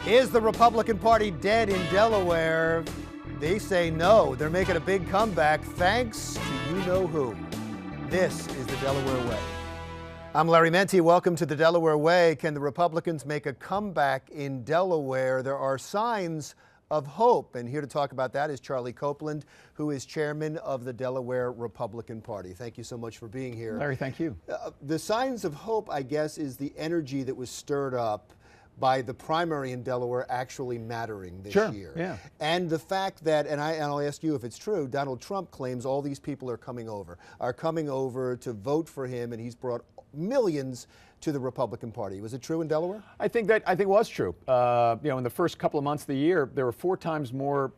Is the Republican Party dead in Delaware? They say no. They're making a big comeback thanks to you-know-who. This is the Delaware Way. I'm Larry Menti. Welcome to the Delaware Way. Can the Republicans make a comeback in Delaware? There are signs of hope. And here to talk about that is Charlie Copeland, who is chairman of the Delaware Republican Party. Thank you so much for being here. Larry, thank you. The signs of hope, I guess, is the energy that was stirred up by the primary in Delaware actually mattering this year. Yeah. And the fact that, and I'll ask you if it's true, Donald Trump claims all these people are coming over to vote for him, and he's brought millions to the Republican Party. Was it true in Delaware? I think it was true. In the first couple of months of the year, there were 4 times more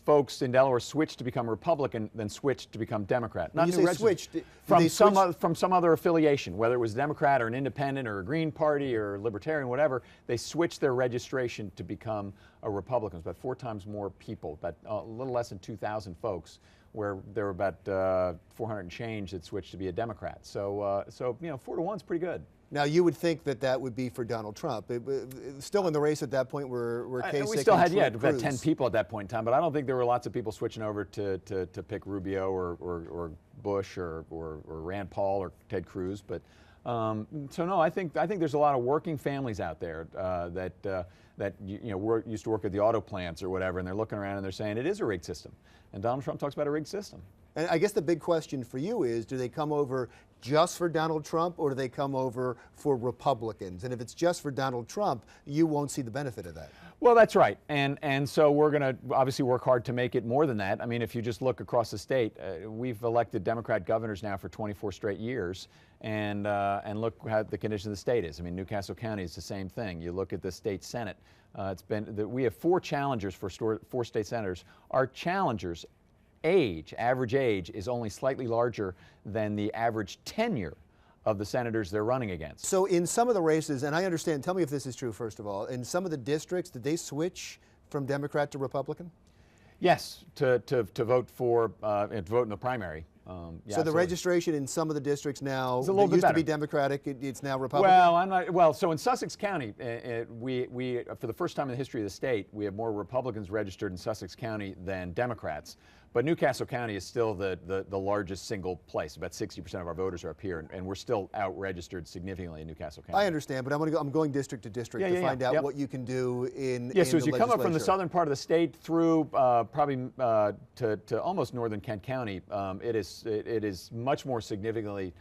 folks in Delaware switched to become Republican than switched to become Democrat. When you say switched, from some other affiliation, whether it was Democrat or an independent or a Green Party or Libertarian, whatever, they switched their registration to become a Republican. About 4 times more people, about a little less than 2,000 folks, where there were about 400 and change that switched to be a Democrat. So 4 to 1 is pretty good. Now, you would think that that would be for Donald Trump. Still in the race at that point were Kasich. We still had, about 10 people at that point in time, but I don't think there were lots of people switching over to pick Rubio or Bush or Rand Paul or Ted Cruz. But so no, I think there's a lot of working families out there that used to work at the auto plants or whatever, and they're looking around and they're saying it is a rigged system. And Donald Trump talks about a rigged system. And I guess the big question for you is, do they come over just for Donald Trump, or do they come over for Republicans? And if it's just for Donald Trump, you won't see the benefit of that. Well, that's right. And so we're going to obviously work hard to make it more than that. I mean, if you just look across the state, we've elected Democrat governors now for 24 straight years. And look how the condition of the state is. I mean, Newcastle County is the same thing. You look at the state Senate. We have 4 challengers for 4 state senators. Our challengers' average age, is only slightly larger than the average tenure of the senators they're running against. So in some of the races, and I understand, tell me if this is true first of all, in some of the districts, did they switch from Democrat to Republican? Yes, to vote in the primary. So the registration in some of the districts now, it used to be Democratic, it's now Republican? Well, so in Sussex County, we for the first time in the history of the state, we have more Republicans registered in Sussex County than Democrats. But Newcastle County is still the largest single place. About 60% of our voters are up here, and we're still out-registered significantly in Newcastle County. I understand, but I'm going district to district to find out what you can do in so as you come up from the southern part of the state through probably to almost northern Kent County, it is much more significantly,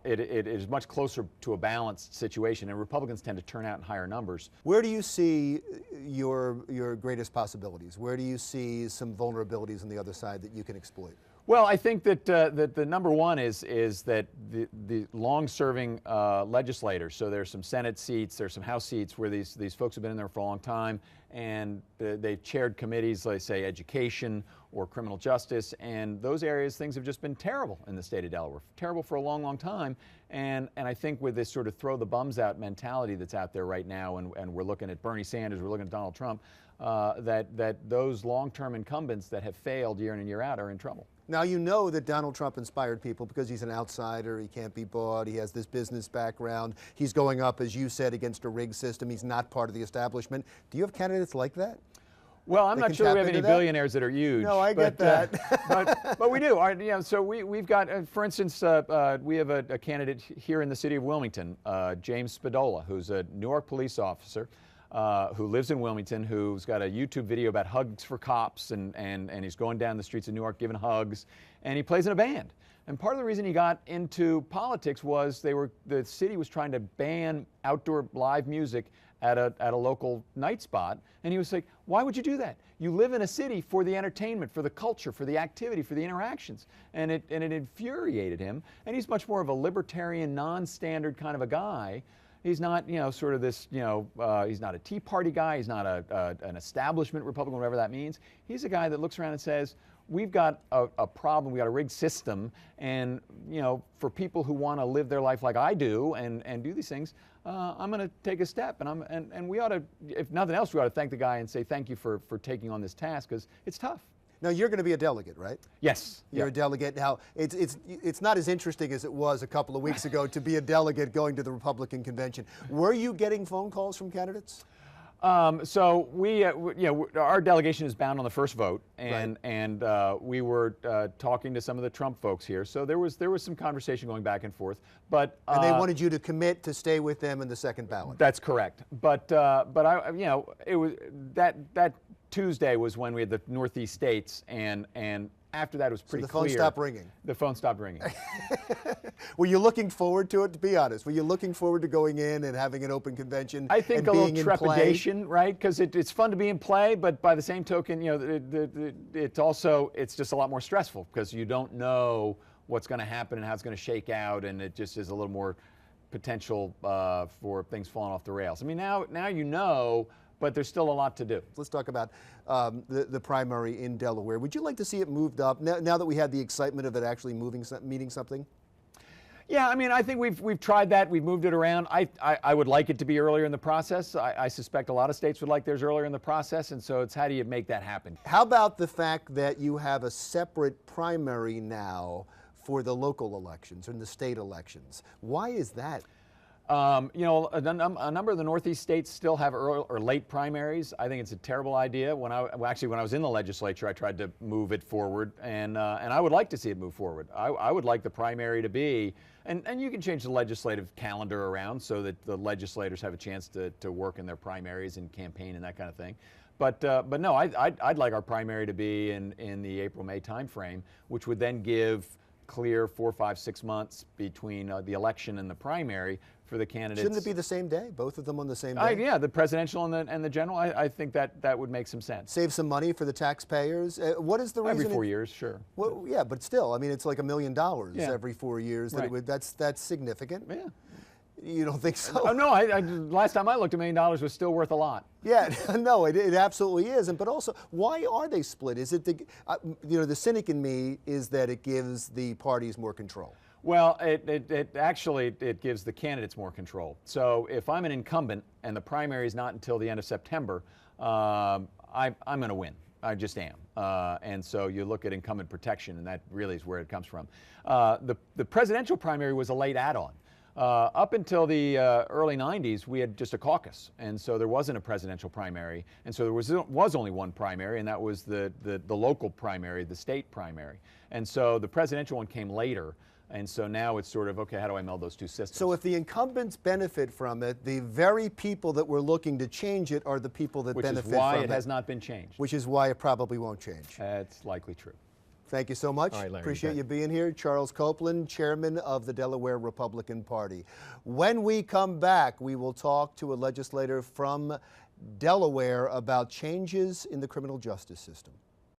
it is much closer to a balanced situation, and Republicans tend to turn out in higher numbers. Where do you see your greatest possibilities? Where do you see some vulnerabilities on the other side that you can exploit? Well, I think that the number one is that the long-serving legislators. So there's some Senate seats, there's some House seats where these folks have been in there for a long time, and they've chaired committees, like say education or criminal justice, and those areas things have just been terrible in the state of Delaware, terrible for a long, long time. And I think with this sort of throw the bums out mentality that's out there right now, and we're looking at Bernie Sanders, we're looking at Donald Trump, that those long-term incumbents that have failed year in and year out are in trouble. Now, you know that Donald Trump inspired people because he's an outsider, he can't be bought, he has this business background, he's going up, as you said, against a rigged system, he's not part of the establishment. Do you have candidates like that? Well, I'm not sure we have any billionaires that are huge. No, I get that. But we do. So we've got, for instance, we have a candidate here in the city of Wilmington, James Spadola, who's a Newark police officer, who lives in Wilmington, who's got a YouTube video about hugs for cops, and he's going down the streets of Newark giving hugs, and he plays in a band. And part of the reason he got into politics was the city was trying to ban outdoor live music at a local night spot, and he was like, why would you do that? You live in a city for the entertainment, for the culture, for the activity, for the interactions. And it infuriated him, and he's much more of a libertarian, non-standard kind of a guy. He's not, sort of this, he's not a Tea Party guy. He's not an establishment Republican, whatever that means. He's a guy that looks around and says, we've got a problem, we've got a rigged system, and, for people who want to live their life like I do and do these things, I'm going to take a step, and we ought to, if nothing else, we ought to thank the guy and say thank you for taking on this task, because it's tough. Now, you're going to be a delegate, right? Yes. You're a delegate. Now, it's not as interesting as it was a couple of weeks ago to be a delegate going to the Republican convention. Were you getting phone calls from candidates? So our delegation is bound on the first vote, and Right. we were talking to some of the Trump folks here. So there was some conversation going back and forth, but And they wanted you to commit to stay with them in the second ballot. that's correct. But I, it was that Tuesday was when we had the Northeast states, and after that it was pretty the phone clear. stopped ringing. The phone stopped ringing. Were you looking forward to it, to be honest? Were you looking forward to going in and having an open convention? I think and a little being in play? trepidation, right? Because it's fun to be in play, but by the same token, it's just a lot more stressful because you don't know what's going to happen and how it's going to shake out, and it just is a little more potential for things falling off the rails. I mean, now you know, but there's still a lot to do. Let's talk about the primary in Delaware. Would you like to see it moved up now that we had the excitement of it actually meaning something? Yeah, I mean, I think we've tried that. We've moved it around. I would like it to be earlier in the process. I suspect a lot of states would like theirs earlier in the process, and so it's how do you make that happen? How about the fact that you have a separate primary now for the local elections and the state elections? Why is that? A number of the Northeast states still have early or late primaries. I think it's a terrible idea. When I was in the legislature, I tried to move it forward, and I would like to see it move forward. I would like the primary to be, and you can change the legislative calendar around so that the legislators have a chance to work in their primaries and campaign and that kind of thing. But no, I'd like our primary to be in the April-May timeframe, which would then give clear 4, 5, 6 months between the election and the primary for the candidates. Shouldn't it be the same day? Both of them on the same day? Yeah, the presidential and the general. I think that would make some sense. Save some money for the taxpayers. What is the reason? Every 4 years, sure. Well, yeah, but still, I mean, it's like $1 million Yeah. every 4 years. Right. That's significant. Yeah. You don't think so? Oh no! Last time I looked, $1 million was still worth a lot. Yeah, no, it absolutely isn't. But also, why are they split? Is it the cynic in me is that it gives the parties more control. Well, it actually gives the candidates more control. So if I'm an incumbent and the primary is not until the end of September, I'm going to win. I just am. And so you look at incumbent protection, and that really is where it comes from. The presidential primary was a late add-on. Up until the early 90s, we had just a caucus, and so there wasn't a presidential primary, and so there was only one primary, and that was the local primary, the state primary. And so the presidential one came later, and so now it's sort of, okay, how do I meld those two systems? So if the incumbents benefit from it, the very people that were looking to change it are the people that benefit from it. Which is why it has not been changed. Which is why it probably won't change. That's likely true. Thank you so much. All right, Larry, appreciate you being here. Charles Copeland, chairman of the Delaware Republican Party. When we come back, we will talk to a legislator from Delaware about changes in the criminal justice system.